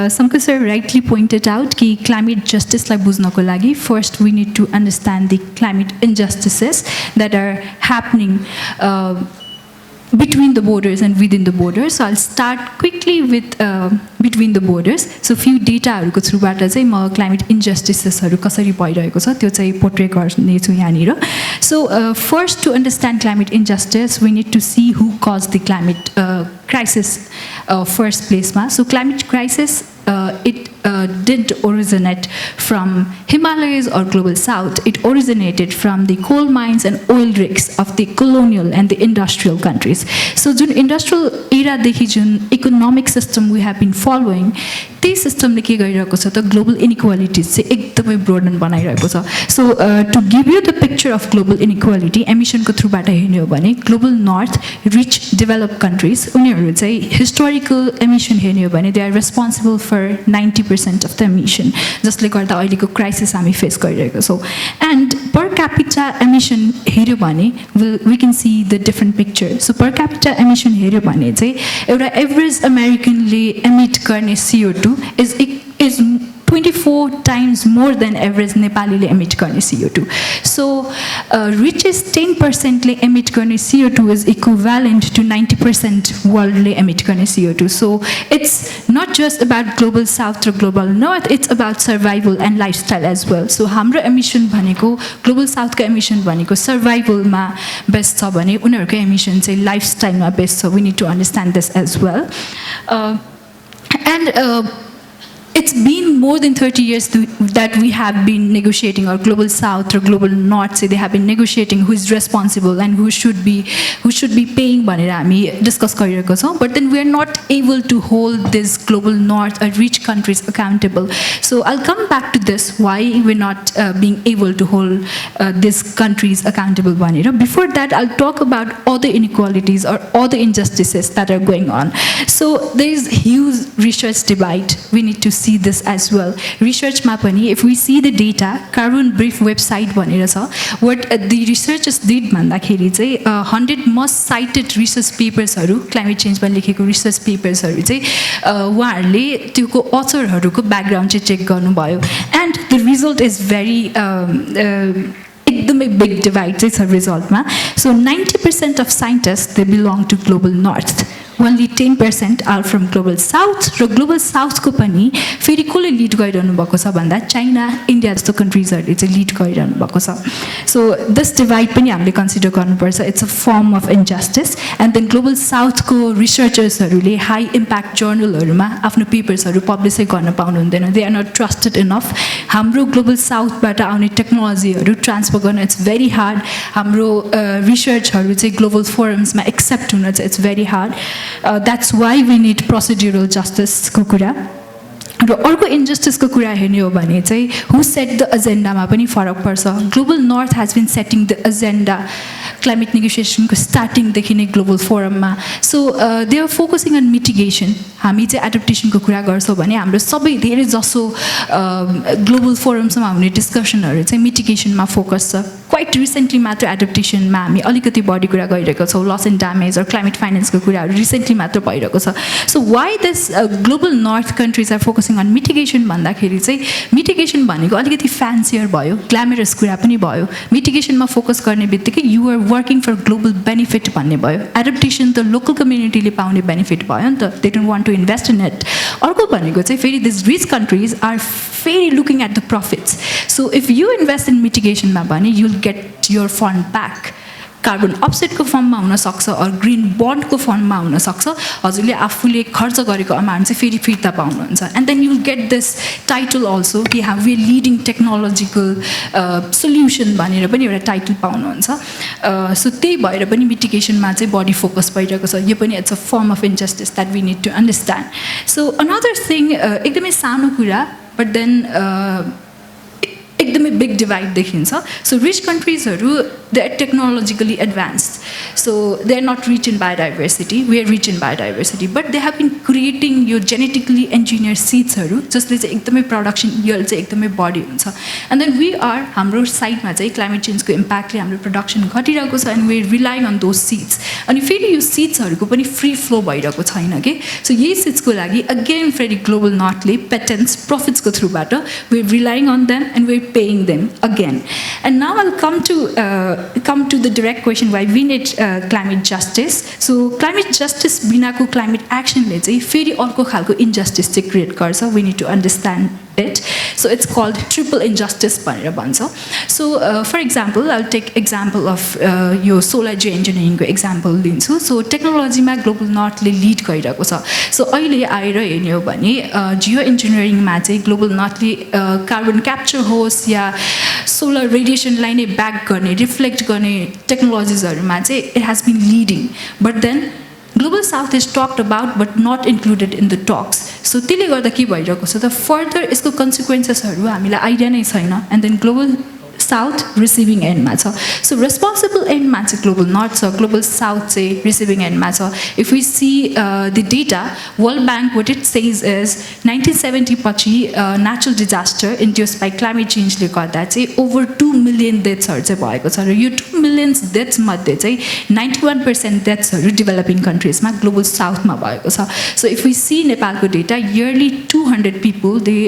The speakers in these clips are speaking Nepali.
Sanka sir rightly pointed out कि climate justice like बुझ्नको लागि first we need to understand the climate injustices that are happening between the borders and within the borders. So I'll start quickly with between the borders. So few data हरुको थ्रुबाट चाहिँ म climate injustices हरु कसरी भइरहेको छ त्यो चाहिँ पोर्ट्रे गर्ने छु यहाँनिर. So first, to understand climate injustice, we need to see who caused the climate crisis first place ma. So climate crisis it didn't originate from Himalayas or global south. It originated from the coal mines and oil rigs of the colonial and the industrial countries. So jun industrial era dekhi jun economic system we have been following, त्यही सिस्टमले के गरिरहेको छ त ग्लोबल इनइक्वालिटिज चाहिँ एकदमै ब्रोडन बनाइरहेको छ. So to give you the picture of global inequality एमिसनको थ्रुबाट हेर्ने हो भने global north rich develop countries उनीहरू चाहिँ हिस्टोरिकल एमिसन हेर्ने हो भने they are responsible for 90% of the emission, जसले गर्दा अहिलेको क्राइसिस हामी फेस गरिरहेको छौँ. एन्ड पर क्यापिटा एमिसन हेऱ्यो भने we can see the different picture. So per capita emission हेऱ्यो भने चाहिँ एउटा एभरेज अमेरिकनले एमिट गर्ने CO2 is 24 times more than average Nepali le emit गर्ने CO2. So richest 10% le emit गर्ने CO2 is equivalent to 90% world le emit गर्ने CO2. So it's not just about global south or global north, it's about survival and lifestyle as well. So हाम्रो emission भनेको global south को emission भनेको survival मा best छ भने उनीहरूको emission चाहिँ lifestyle मा best छ. We need to understand this as well. It's been more than 30 years that we have been negotiating, or global south or global north say they have been negotiating who is responsible and who should be paying भनेर हामी डिस्कस गरिरहेको छौँ. But then we are not able to hold this global north or rich countries accountable. So I'll come back to this, why we're not being able to hold these countries accountable भनेर. Before that, I'll talk about other inequalities or other injustices that are going on. So there is huge research divide. We need to see this as well. Research ma pani, if we see the data, Carbon Brief website bhanera cha, what the researchers did भन्दाखेरि चाहिँ 100 most cited research papers haru, climate change मा लेखेको research papers haru चाहिँ उहाँहरूले त्योको author हरुको background चाहिँ check गर्नुभयो. And the result is very एकदमै big divide चाहिँ छ result मा. So 90% of scientists they belong to global north. Only 10% are from global south. र global south को पनि फेरि कसले लिड गरिरहनु भएको छ भन्दा चाइना, इन्डिया जस्तो कन्ट्रिजहरूले चाहिँ लिड गरिरहनु भएको छ. सो दिस डिभाइड पनि हामीले कन्सिडर गर्नुपर्छ. It's a form of injustice. And then global साउथको रिसर्चर्सहरूले हाई इम्प्याक्ट जर्नलहरूमा आफ्नो पेपर्सहरू पब्लिसै गर्न पाउनु हुँदैन. They are not trusted enough. हाम्रो ग्लोबल साउथबाट आउने टेक्नोलोजीहरू ट्रान्सफर गर्न इट्स भेरी हार्ड. हाम्रो रिसर्चहरू चाहिँ ग्लोबल फोरम्समा एक्सेप्ट हुन चाहिँ it's very hard. That's why we need procedural justice को कुरा. र अर्को इन्जस्टिसको कुरा हेर्ने हो भने चाहिँ हु सेट द एजेन्डामा पनि फरक पर्छ. Global north has been setting the agenda climate नेगोसिएसनको स्टार्टिङदेखि नै ग्लोबल फोरममा. So they are focusing on mitigation. हामी चाहिँ एडप्टेसनको कुरा गर्छौँ भने हाम्रो सबै धेरै जसो ग्लोबल फोरम्समा हुने डिस्कसनहरू चाहिँ मिटिगेसनमा फोकस छ. क्वाइट रिसेन्टली मात्र एडप्टेसनमा हामी अलिकति बढी कुरा गरिरहेको छौँ. लस एन्ड ड्यामेज र क्लाइमेट फाइनेन्सको कुराहरू रिसेन्टली मात्र भइरहेको छ. So why this global north countries are focusing on mitigation भन्दाखेरि चाहिँ मिटिगेसन भनेको अलिकति फ्यान्सियर भयो, ग्ल्यामरस कुरा पनि भयो. मिटिगेसनमा फोकस गर्ने बित्तिकै you are working for global benefit भन्ने भयो. एडप्टेसन त लोकल कम्युनिटीले पाउने बेनिफिट भयो नि त. They don't want to invest in it. अर्को भनेको चाहिँ फेरि दिस रिच कन्ट्रिज आर फेरि looking at the profits. So if you invest in मिटिगेसनमा भने you will get your fund back. Carbon अफसेटको फर्ममा हुनसक्छ अर ग्रिन बन्डको फर्ममा हुनसक्छ. हजुरले आफूले खर्च गरेको अमाउन्ट चाहिँ फेरि फिर्ता पाउनुहुन्छ. And then you will get this title also कि how we leading technological solution भनेर पनि एउटा टाइटल पाउनुहुन्छ. सो त्यही भएर पनि मिटिगेसनमा चाहिँ बढी फोकस भइरहेको छ. यो पनि it's a form of injustice that we need to understand. So another thing एकदमै सानो कुरा बट देन एकदमै बिग डिभाइड देखिन्छ सो रिच कन्ट्रिजहरू they are technologically advanced so they are not rich in biodiversity we are rich in biodiversity but they have been creating यो जेनेटिकली इन्जिनियर सिड्सहरू जसले चाहिँ एकदमै प्रडक्सन यिल्ड चाहिँ एकदमै बढी हुन्छ एन्ड देन वी आर हाम्रो साइडमा चाहिँ क्लाइमेट चेन्जको इम्प्याक्टले हाम्रो प्रडक्सन घटिरहेको छ and we are relying on those seeds अनि फेरि यो सिड्सहरूको पनि फ्री फ्लो भइरहेको छैन कि सो यही सिड्सको लागि अगेन फेरि ग्लोबल नर्थले पेटेन्ट्स प्रफिट्सको थ्रुबाट we are relying on them and we are paying them again and now I come to the direct question why we need climate justice. So climate justice बिनाको climate action ले चाहिँ फेरि अर्को खालको injustice चाहिँ create गर्छ. We need to understand it. So it's called triple injustice भनेर भन्छ. So for example, I'll take example of यो solar geoengineering को example लिन्छु. So technology मा global north ले lead गरिरहेको छ. So अहिले आएर हेर्ने हो भने geoengineering मा चाहिँ global north ले carbon capture होस् या solar radiation लाई नै back गर्ने reflect गर्ने technologiesहरुमा चाहिँ it has been leading. But then Global South is talked about but not included in the talks. So त्यसले गर्दा के भइरहेको छ त further यसको consequencesहरु हामीलाई आइडिया नै छैन and then Global South receiving end मा छ. So responsible end मा चाहिँ Global North छ, Global South चाहिँ receiving end मा छ. If we see the data, World Bank what it says is 1970 पछि natural disaster induced by climate change ले गर्दा चाहिँ over 2 million deathsहरु चाहिँ भएको छ र यो 2 million deaths मध्ये चाहिँ 91% deathsहरु developing countries मा Global South मा भएको छ. So if we see नेपालको data, yearly 200 people they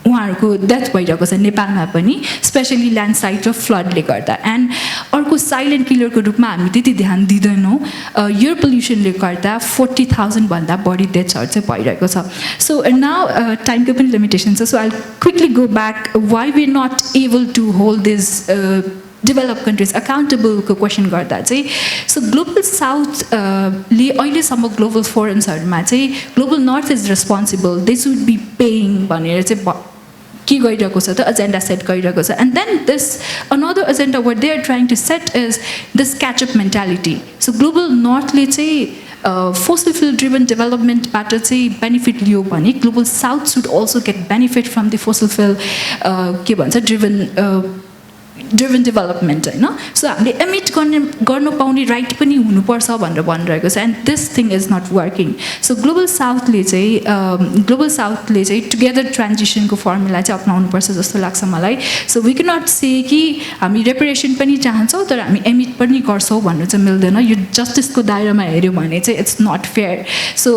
उहाँहरूको डेथ भइरहेको छ नेपालमा पनि स्पेशली ल्यान्डस्लाइड र फ्लडले गर्दा एन्ड अर्को साइलेन्ट किलरको रूपमा हामी त्यति ध्यान दिँदैनौँ एयर पोल्युसनले गर्दा 40,000 भन्दा बढी डेथ्सहरू चाहिँ भइरहेको छ. सो नाउ टाइमको पनि लिमिटेसन छ so I quickly go back why we not able to hold this developed countries accountable को क्वेसन गर्दा चाहिँ सो ग्लोबल साउथले अहिलेसम्म ग्लोबल फोरम्सहरूमा चाहिँ global north is responsible they should be paying भनेर चाहिँ के गरिरहेको छ त एजेन्डा सेट गरिरहेको छ and then this another agenda what they are trying to set is this catch up mentality. So global नर्थले चाहिँ फोसल फ्युल ड्रिभन डेभलपमेन्टबाट चाहिँ बेनिफिट लियो भने global south should also get benefit from the fossil fuel के भन्छ ड्रिभन डेभलपमेन्ट होइन. सो हामीले एमिट गर्न पाउने राइट पनि हुनुपर्छ भनेर भनिरहेको छ and this thing is not working. So global साउथले चाहिँ टुगेदर ट्रान्जिसनको फर्मुला चाहिँ अप्नाउनुपर्छ जस्तो लाग्छ मलाई. सो वी क्यान नट से कि हामी रेपरेसन पनि चाहन्छौँ तर हामी एमिट पनि गर्छौँ भन्नु चाहिँ मिल्दैन. यो जस्टिसको दायरामा हेऱ्यो भने चाहिँ इट्स नट फेयर. सो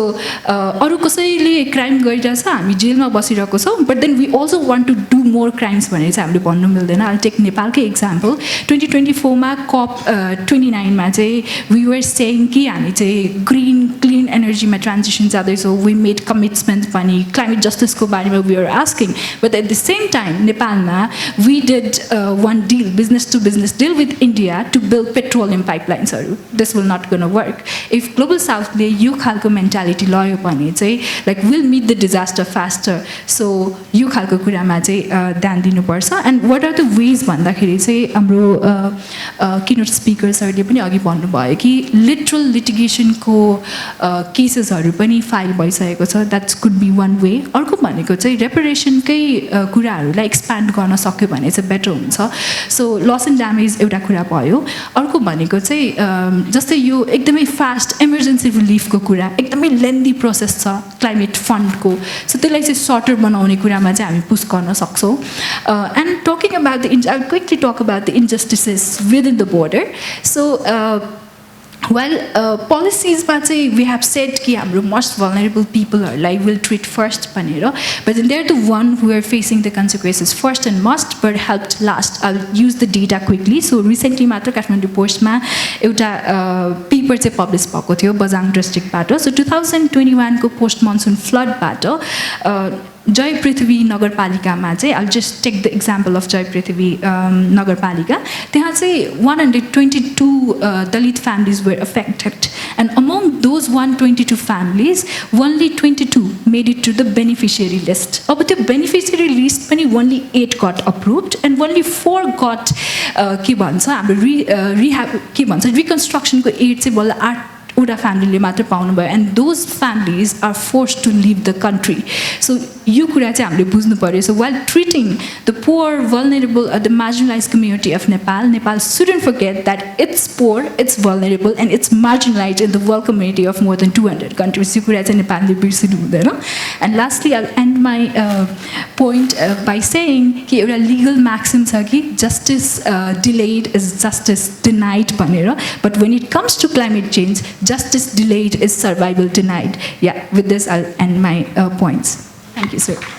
अरू कसैले क्राइम गरिरहेछ हामी जेलमा बसिरहेको छौँ but then we also want to do more crimes भनेर चाहिँ हामीले भन्नु मिल्दैन. आई टेक नेपालकै एक्जाम्पल 2024 मा COP 29 मा चाहिँ वी वर सेइङ कि हामी चाहिँ ग्रिन क्लिन एनर्जीमा ट्रान्जिसन जाँदैछौँ वी मेड कमिट्समेन्ट पनि क्लाइमेट जस्टिसको बारेमा we are asking but at the same time नेपालमा we did one deal business to business deal with India to build petroleum पाइपलाइन्सहरू. This will not gone work if global साउथले यो खालको मेन्टालिटी लयो भने चाहिँ like will meet the disaster faster. So यो खालको कुरामा चाहिँ ध्यान दिनुपर्छ and what are the ways भन्दाखेरि चाहिँ हाम्रो किनोट स्पिकर्सहरूले पनि अघि भन्नुभयो कि लिटरल लिटिगेसनको केसेसहरू पनि फाइल भइसकेको छ. That's could be one way. अर्को भनेको चाहिँ रेपरेसनकै कुराहरूलाई एक्सप्यान्ड गर्न सक्यो भने चाहिँ बेटर हुन्छ. सो लस एन्ड ड्यामेज एउटा कुरा भयो. अर्को भनेको चाहिँ जस्तै यो एकदमै फास्ट इमर्जेन्सी रिलिफको कुरा एकदमै लेन्दी प्रोसेस छ क्लाइमेट फन्डको. सो त्यसलाई चाहिँ सर्टर बनाउने कुरामा चाहिँ हामी पुस गर्न सक्छौँ. And talking about the quickly talk about the injustices within the border. So policies मा चाहिँ we have said कि हाम्रो most vulnerable people like will treat first भनेर but then they're the one who are facing the consequences first and must but helped last. I'll use the data quickly. So recently मात्र काठमाडौँ पोस्टमा एउटा पेपर चाहिँ पब्लिस भएको थियो बझाङ डिस्ट्रिक्टबाट. सो 2021 को पोस्ट मनसुन फ्लडबाट जय पृथ्वी नगरपालिकामा चाहिँ I just take the example of Jaya Prithvi nagarpalika. त्यहाँ चाहिँ 122 Dalit families were affected and among those 122 families only 22 made it to the beneficiary list. अब त्यो बेनिफिसियरी लिस्ट पनि only 8 got approved and only 4 got के भन्छ हाम्रो रिकन्स्ट्रक्सनको एड चाहिँ बल्ल एउटा फ्यामिलीले मात्र पाउनुभयो and those families are force to leave the country so यो कुरा चाहिँ हामीले बुझ्नु पऱ्यो so while treating the poor vulnerable the marginalized community of Nepal shouldn't forget that it's poor, it's vulnerable, and it's marginalized in the world community of more than 200 countries. And lastly, I'll end my point by saying that a legal maxim is justice delayed is justice denied. But when it comes to climate change, justice delayed is survival denied. Yeah, with this, I'll end my points. Thank you, sir.